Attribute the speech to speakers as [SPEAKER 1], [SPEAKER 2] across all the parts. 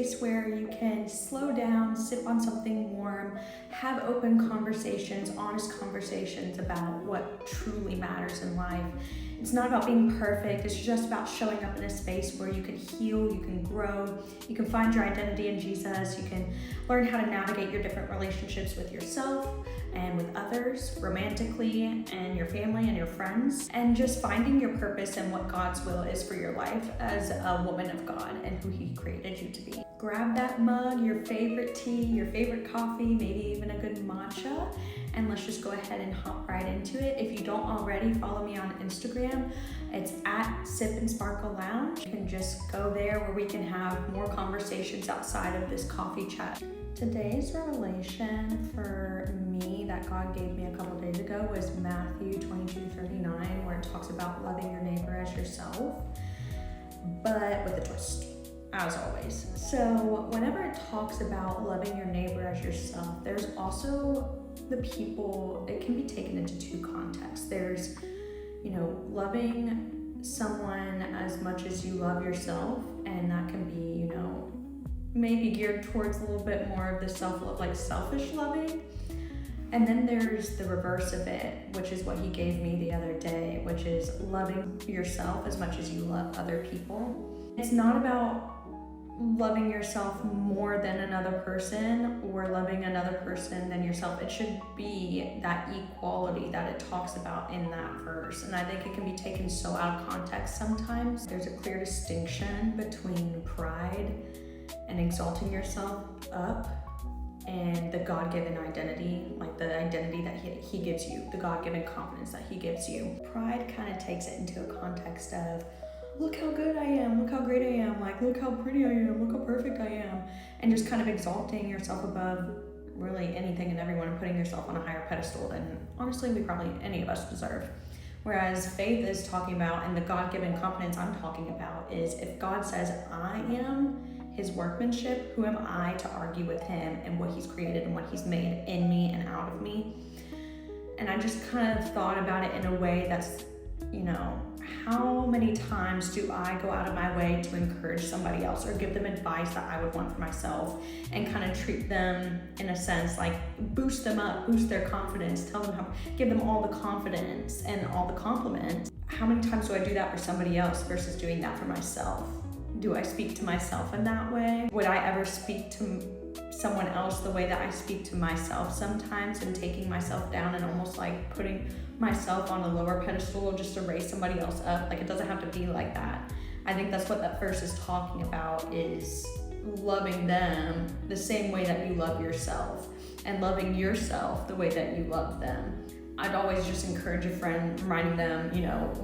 [SPEAKER 1] space where you can slow down, sip on something warm, have open conversations, honest conversations about what truly matters in life. It's not about being perfect, it's just about showing up in a space where you can heal, you can grow, you can find your identity in Jesus, you can learn how to navigate your different relationships with yourself and with others, romantically, and your family and your friends, and just finding your purpose and what God's will is for your life as a woman of God and who He created you to be. Grab that mug, your favorite tea, your favorite coffee, maybe even a good matcha, and let's just go ahead and hop right into it. If you don't already, follow me on Instagram. It's at Sip and Sparkle Lounge. You can just go there where we can have more conversations outside of this coffee chat. Today's revelation for me that God gave me a couple days ago was Matthew 22:39, where it talks about loving your neighbor as yourself, but with a twist, as always. So whenever it talks about loving your neighbor as yourself, there's also the people, it can be taken into two contexts. There's, loving someone as much as you love yourself, and that can be, maybe geared towards a little bit more of the self-love, like selfish loving. And then there's the reverse of it, which is what He gave me the other day, which is loving yourself as much as you love other people. It's not about loving yourself more than another person or loving another person than yourself. It should be that equality that it talks about in that verse. And I think it can be taken so out of context sometimes. There's a clear distinction between pride and exalting yourself up and the God-given identity, like the identity that he gives you, the God-given confidence that He gives you. Pride kind of takes it into a context of, look how good I am, look how great I am, like look how pretty I am, look how perfect I am, and just kind of exalting yourself above really anything and everyone and putting yourself on a higher pedestal than honestly we probably any of us deserve. Whereas faith is talking about, and the God-given confidence I'm talking about is, if God says I am His workmanship, who am I to argue with Him and what He's created and what He's made in me and out of me? And I just kind of thought about it in a way that's, how many times do I go out of my way to encourage somebody else or give them advice that I would want for myself, and kind of treat them in a sense like boost them up, boost their confidence, tell them how, give them all the confidence and all the compliments. How many times do I do that for somebody else versus doing that for myself? Do I speak to myself in that way? Would I ever speak to someone else the way that I speak to myself sometimes, and taking myself down and almost like putting myself on a lower pedestal just to raise somebody else up? Like, it doesn't have to be like that. I think that's what that verse is talking about, is loving them the same way that you love yourself, and loving yourself the way that you love them. I'd always just encourage a friend, reminding them,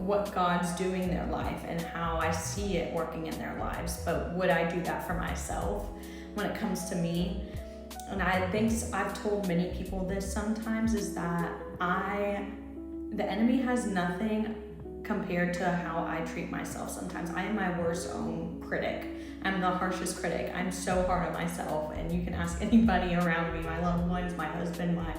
[SPEAKER 1] what God's doing in their life and how I see it working in their lives. But would I do that for myself when it comes to me? And I think I've told many people this sometimes, is that the enemy has nothing compared to how I treat myself sometimes. I am my worst own critic. I'm the harshest critic. I'm so hard on myself, and you can ask anybody around me, my loved ones, my husband, my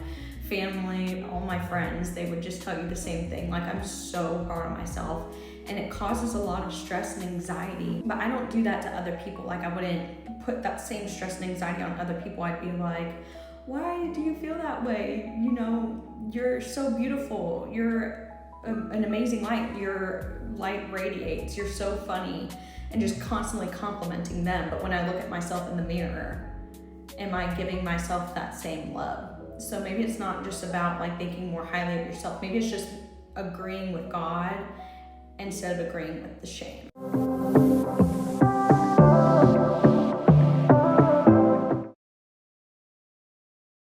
[SPEAKER 1] family, all my friends, they would just tell you the same thing. Like, I'm so hard on myself, and it causes a lot of stress and anxiety. But I don't do that to other people. Like, I wouldn't put that same stress and anxiety on other people. I'd be like, why do you feel that way? You're so beautiful. You're an amazing light. Your light radiates. You're so funny, and just constantly complimenting them. But when I look at myself in the mirror, am I giving myself that same love? So maybe it's not just about like thinking more highly of yourself. Maybe it's just agreeing with God instead of agreeing with the shame.